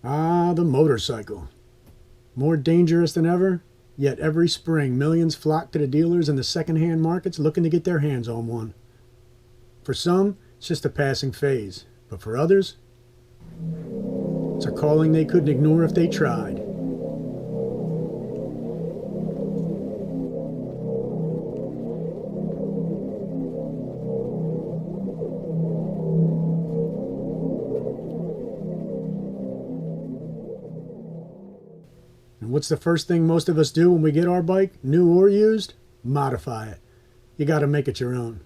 Ah, the motorcycle. More dangerous than ever, yet every spring millions flock to the dealers in the second-hand markets looking to get their hands on one. For some, it's just a passing phase, but for others, it's a calling they couldn't ignore if they tried. And what's the first thing most of us do when we get our bike, new or used? Modify it. You got to make it your own.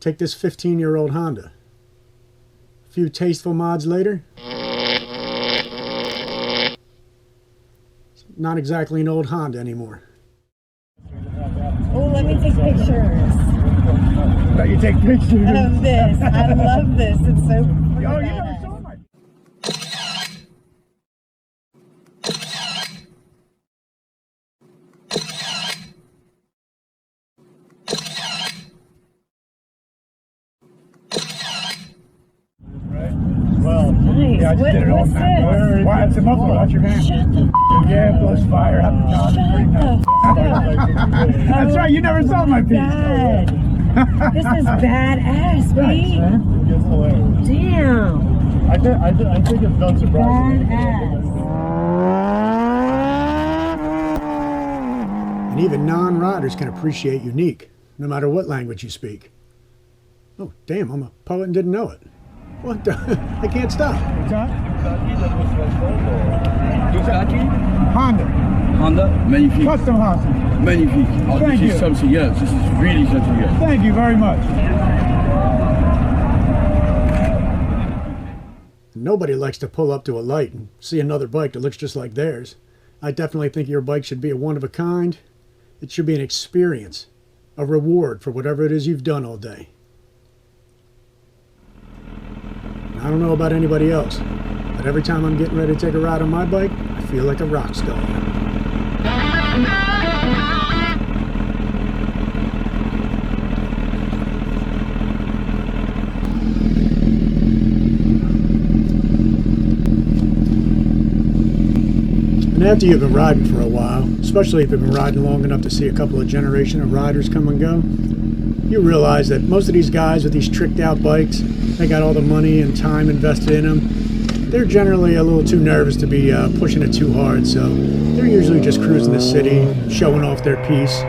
Take this 15-year-old Honda. A few tasteful mods later, it's not exactly an old Honda anymore. Oh, let me take pictures. Let you take pictures of this. I love this. It's so freaking you never badass. saw my... Well, Nice. yeah, I just did it all What's the time. this? Why? It's a muffler, not your hand. Shut the Yeah, it blows fire out the top. It's pretty nice. That's right, you never saw my piece. God. This is badass, Thanks, Pete. man. It's hilarious. Damn. I think it's done surprisingly. Badass. And even non-riders can appreciate unique, no matter what language you speak. Oh, damn, I'm a poet and didn't know it. What the? I can't stop. What's that? Ducati? Honda. Honda? Magnifique. Custom Honda. Magnifique. Oh, Thank this you. is something else. This is really something else. Thank you very much. Nobody likes to pull up to a light and see another bike that looks just like theirs. I definitely think your bike should be a one-of-a-kind. It should be an experience, a reward for whatever it is you've done all day. I don't know about anybody else, but every time I'm getting ready to take a ride on my bike, I feel like a rock star. And after you've been riding for a while, especially if you've been riding long enough to see a couple of generations of riders come and go, you realize that most of these guys with these tricked out bikes, they got all the money and time invested in them. They're generally a little too nervous to be pushing it too hard, so they're usually just cruising the city, showing off their piece,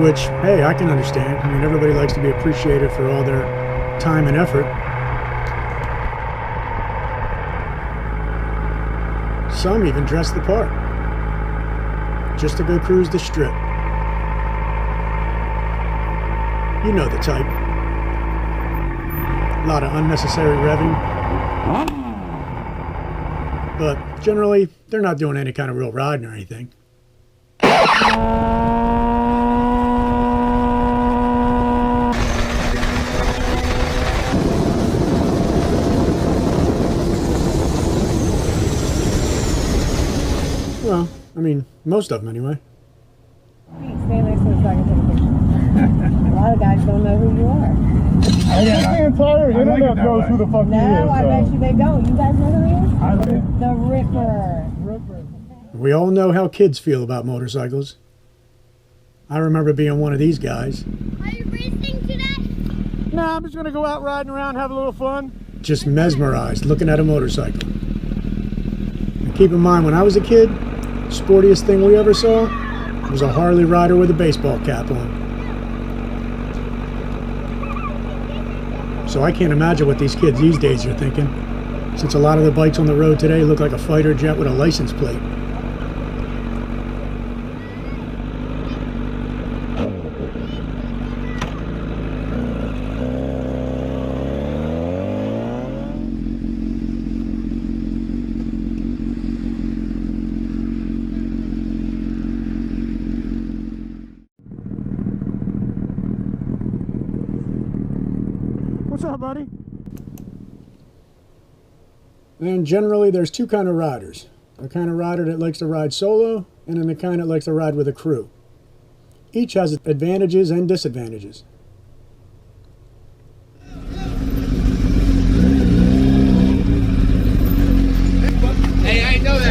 which, hey, I can understand. I mean, everybody likes to be appreciated for all their time and effort. Some even dress the part, just to go cruise the strip. You know the type. A lot of unnecessary revving. But generally, they're not doing any kind of real riding or anything. Well, I mean, most of them anyway. Pete, stand next to us so I can take a picture. A lot of guys don't know who you are. I can't tell her. The internet knows who the fuck he is. No, I bet you they don't. You guys know who he is? I bet. The Ripper. We all know how kids feel about motorcycles. I remember being one of these guys. Are you racing today? Nah, I'm just gonna go out riding around, have a little fun. Just mesmerized looking at a motorcycle. And keep in mind, when I was a kid, sportiest thing we ever saw was a Harley rider with a baseball cap on. So I can't imagine what these kids these days are thinking, since a lot of the bikes on the road today look like a fighter jet with a license plate. What's up, buddy? And generally there's two kind of riders. The kind of rider that likes to ride solo, and then the kind that likes to ride with a crew. Each has advantages and disadvantages.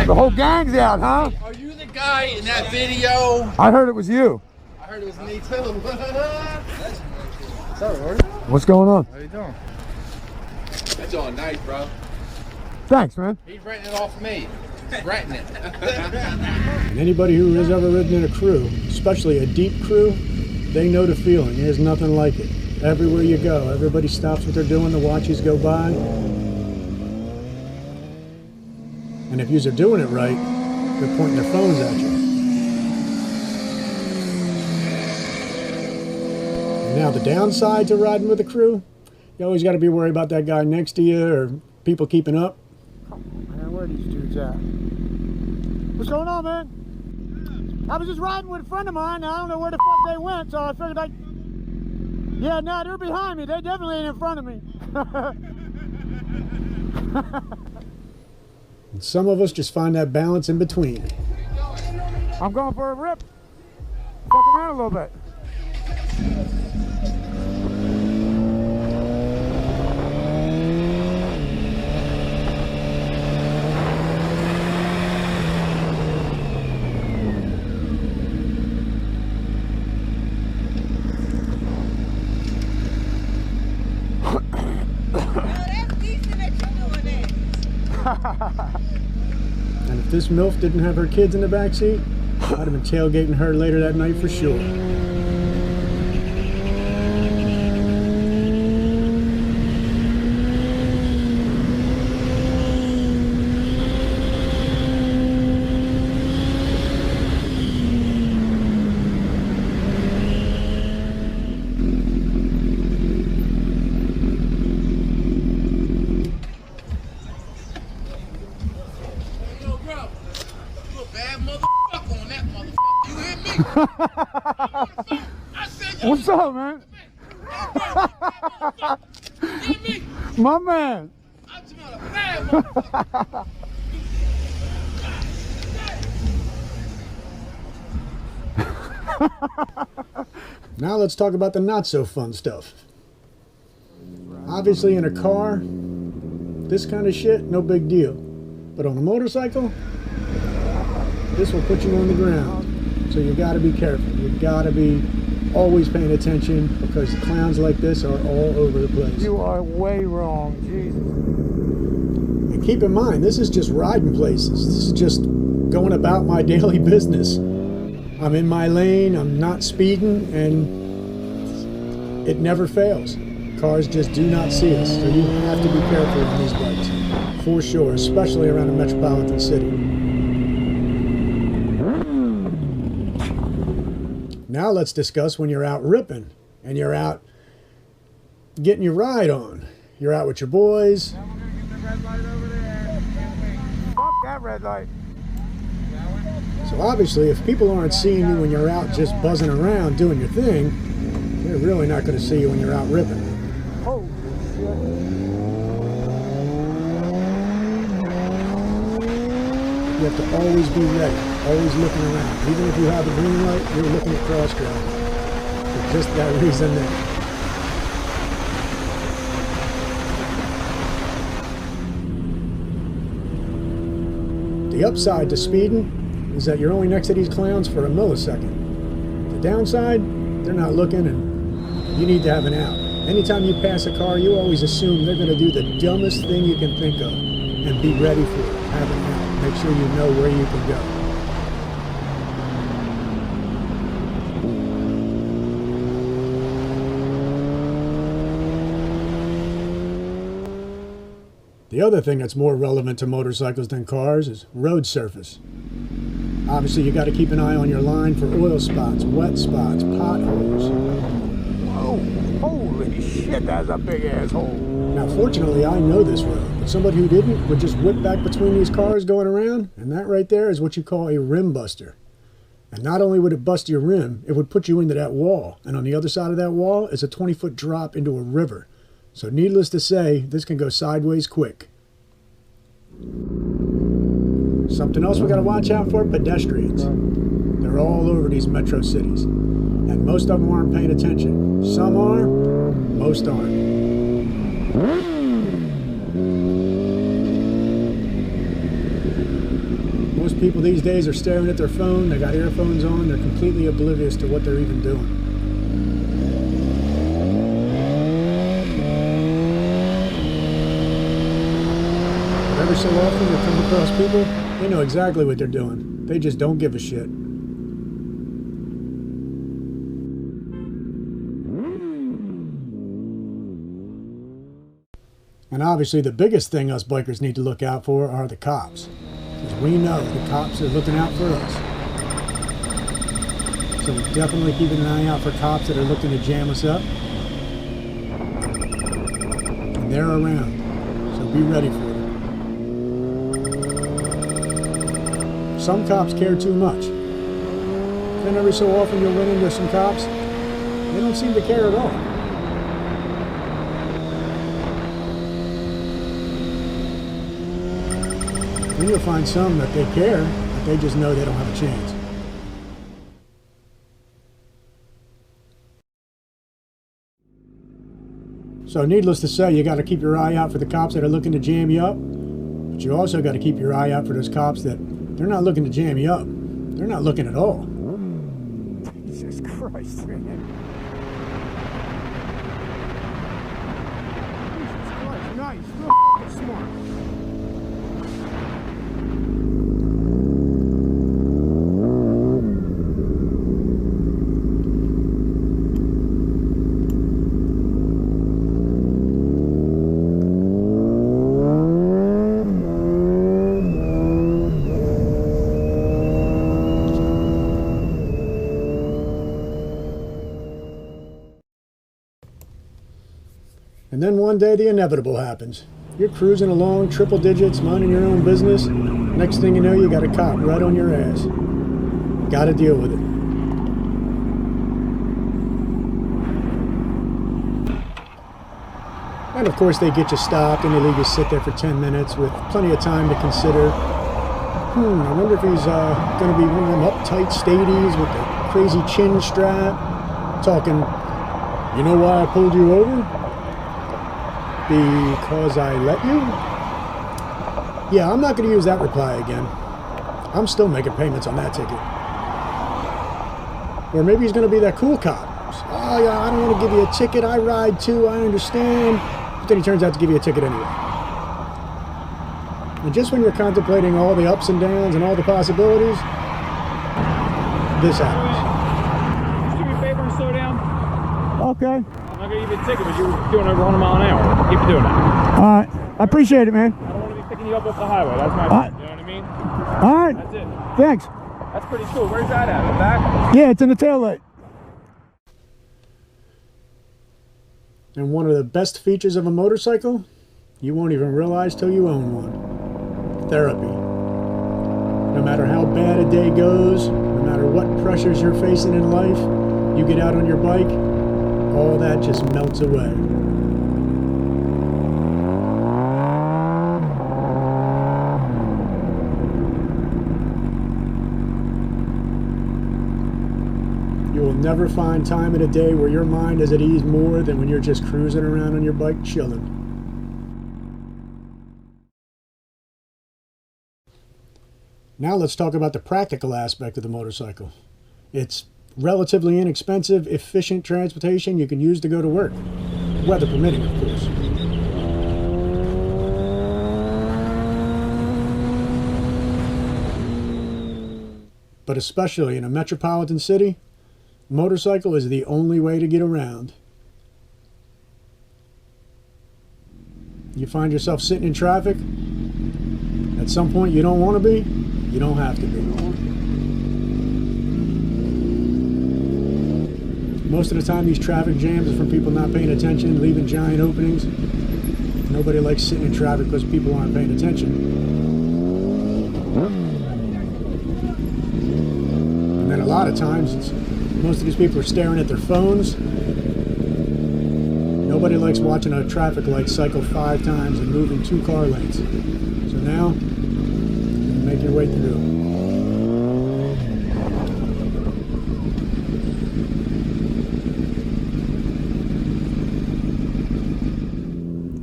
The whole gang's out, huh? Are you the guy in that video? I heard it was you. I heard it was me too. What's up, Rory? What's going on? How you doing? That's all nice, bro. Thanks, man. He's renting it off me. He's renting it. And anybody who has ever ridden in a crew, especially a deep crew, they know the feeling. There's nothing like it. Everywhere you go, everybody stops what they're doing, the watches go by. And if you're doing it right, they're pointing their phones at you. And now the downside to riding with a crew, you always got to be worried about that guy next to you or people keeping up. Man, where are these dudes at? What's going on, man? I was just riding with a friend of mine. I don't know where the fuck they went, so I figured I'd... Yeah, no, they're behind me. They definitely ain't in front of me. And some of us just find that balance in between. I'm going for a rip. Fuck around a little bit. And if this MILF didn't have her kids in the backseat, I'd have been tailgating her later that night for sure. What's up, man? My man. Now let's talk about the not so fun stuff. Obviously in a car, this kind of shit, no big deal. But on a motorcycle, this will put you on the ground. So you gotta be careful. You gotta be always paying attention because clowns like this are all over the place. You are way wrong, Jesus. And keep in mind, this is just riding places. This is just going about my daily business. I'm in my lane, I'm not speeding, and it never fails. Cars just do not see us, so you have to be careful on these bikes, for sure, especially around a metropolitan city. Now let's discuss when you're out ripping and you're out getting your ride on. You're out with your boys. Now we're gonna get the red light over there. Fuck that red light. So obviously, if people aren't seeing you when you're out just buzzing around doing your thing, they're really not going to see you when you're out ripping. Holy shit. You have to always be ready, always looking around. Even if you have a green light, you're looking at crossground. For just that reason there. The upside to speeding is that you're only next to these clowns for a millisecond. The downside, they're not looking and you need to have an out. Anytime you pass a car, you always assume they're going to do the dumbest thing you can think of and be ready for it. Have an out. Make sure you know where you can go. The other thing that's more relevant to motorcycles than cars is road surface. Obviously, you got to keep an eye on your line for oil spots, wet spots, potholes. Whoa, holy shit, that's a big asshole. Now, fortunately, I know this road, but somebody who didn't would just whip back between these cars going around, and that right there is what you call a rim buster. And not only would it bust your rim, it would put you into that wall, and on the other side of that wall is a 20-foot drop into a river. So needless to say, this can go sideways quick. Something else we got to watch out for, pedestrians. They're all over these metro cities. And most of them aren't paying attention. Some are, most aren't. Most people these days are staring at their phone, they got earphones on, they're completely oblivious to what they're even doing. But every so often you come across people, they know exactly what they're doing. They just don't give a shit. And obviously the biggest thing us bikers need to look out for are the cops. Because we know the cops are looking out for us. So we're definitely keeping an eye out for cops that are looking to jam us up. And they're around. So be ready for them. Some cops care too much. Then every so often you'll run into some cops, they don't seem to care at all. Then you'll find some that they care, but they just know they don't have a chance. So needless to say, you got to keep your eye out for the cops that are looking to jam you up, but you also got to keep your eye out for those cops that they're not looking to jam you up. They're not looking at all. Jesus Christ, man. Jesus Christ, nice, real fucking smart. And then one day the inevitable happens. You're cruising along, triple digits, minding your own business. Next thing you know, you got a cop right on your ass. Got to deal with it. And of course they get you stopped and they leave you sit there for 10 minutes with plenty of time to consider. I wonder if he's going to be one of them uptight stadies with the crazy chin strap. Talking, you know why I pulled you over? Because I let you? Yeah, I'm not going to use that reply again. I'm still making payments on that ticket. Or maybe he's going to be that cool cop. Oh, yeah, I don't want to give you a ticket. I ride too. I understand. But then he turns out to give you a ticket anyway. And just when you're contemplating all the ups and downs and all the possibilities, this happens. Do me a favor and slow down. Okay. I'm not going to give you a ticket, but you're doing over 100 miles an hour. Keep doing that. All right. I appreciate it, man. I don't want to be picking you up off the highway. That's my right. You know what I mean? All right. That's it. Thanks. That's pretty cool. Where's that at? In the back? Yeah, it's in the tail light. And one of the best features of a motorcycle, you won't even realize till you own one. Therapy. No matter how bad a day goes, no matter what pressures you're facing in life, you get out on your bike, all that just melts away. You will never find time in a day where your mind is at ease more than when you're just cruising around on your bike chilling. Now let's talk about the practical aspect of the motorcycle. It's relatively inexpensive, efficient transportation you can use to go to work. Weather permitting, of course. But especially in a metropolitan city, motorcycle is the only way to get around. You find yourself sitting in traffic. At some point you don't want to be, you don't have to be. Most of the time these traffic jams are from people not paying attention, leaving giant openings. Nobody likes sitting in traffic because people aren't paying attention. And then a lot of times, most of these people are staring at their phones. Nobody likes watching a traffic light cycle 5 times and moving 2 car lanes. So now, make your way through.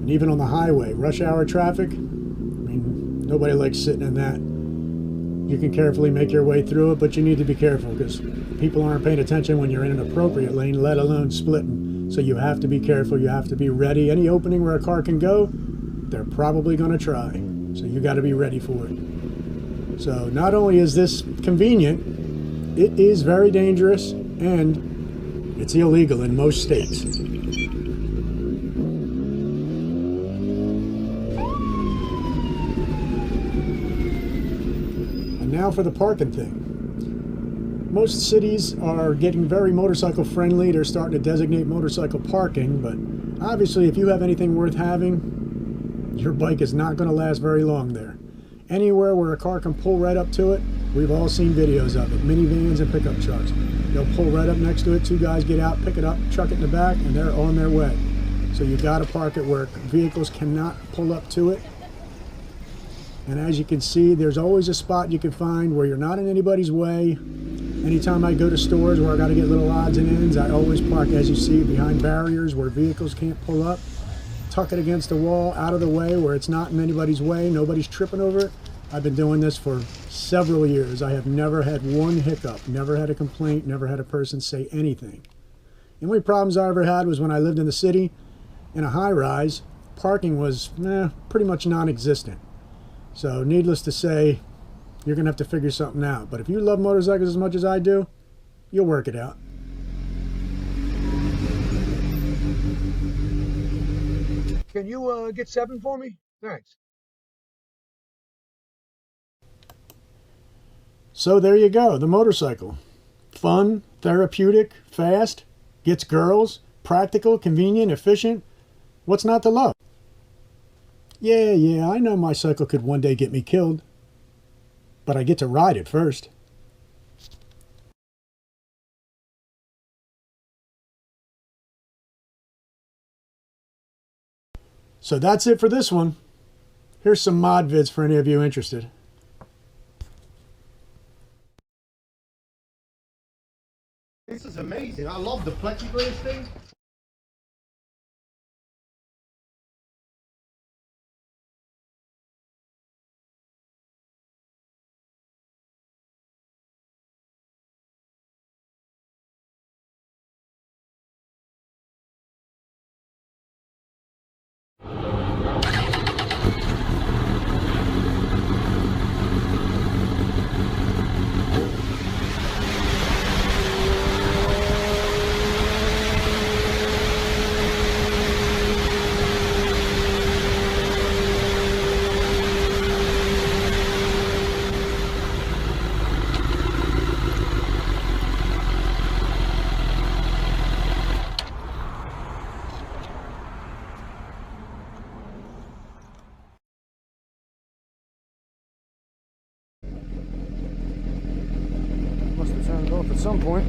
And even on the highway, rush hour traffic, I mean, nobody likes sitting in that. you can carefully make your way through it, but you need to be careful because people aren't paying attention when you're in an appropriate lane, let alone splitting. So you have to be careful. You have to be ready. Any opening where a car can go, they're probably going to try. So you got to be ready for it. So not only is this convenient, it is very dangerous and it's illegal in most states. And now for the parking thing. Most cities are getting very motorcycle friendly. They're starting to designate motorcycle parking, but obviously if you have anything worth having, your bike is not going to last very long there. Anywhere where a car can pull right up to it, we've all seen videos of it. Minivans and pickup trucks. They'll pull right up next to it, two guys get out, pick it up, truck it in the back, and they're on their way. So you got to park it where vehicles cannot pull up to it. And as you can see, there's always a spot you can find where you're not in anybody's way. Anytime I go to stores where I got to get little odds and ends, I always park, as you see, behind barriers where vehicles can't pull up. Tuck it against the wall, out of the way, where it's not in anybody's way, nobody's tripping over it. I've been doing this for several years. I have never had one hiccup, never had a complaint, never had a person say anything. The only problems I ever had was when I lived in the city in a high-rise. Parking was pretty much non-existent. So needless to say, you're going to have to figure something out. But if you love motorcycles as much as I do, you'll work it out. Can you get 7 for me? Thanks. So there you go, the motorcycle. Fun, therapeutic, fast, gets girls, practical, convenient, efficient. What's not to love? Yeah, I know my cycle could one day get me killed, but I get to ride it first. So that's it for this one. Here's some mod vids for any of you interested. This is amazing. I love the plexiglass thing. Must have turned it off at some point.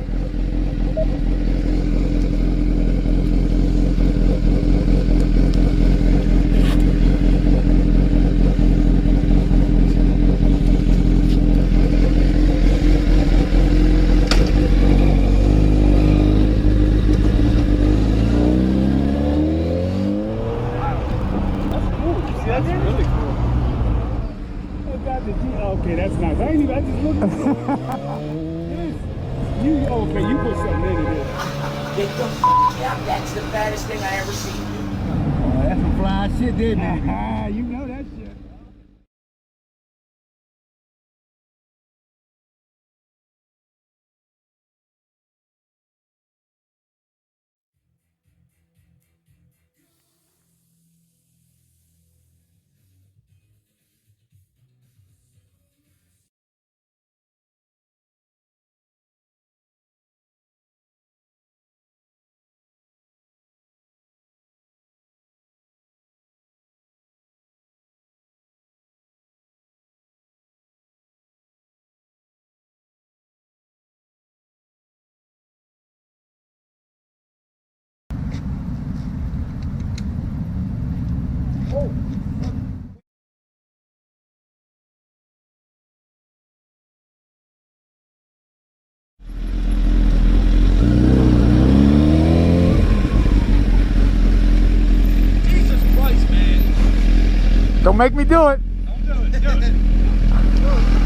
That's really cool. Okay, that's nice. I just looked at it. Okay, you put something into this. Get the out. That's the baddest thing I ever seen. Oh, that's some fly shit, didn't it? You know that shit. Don't make me do it. Don't do it. Do it.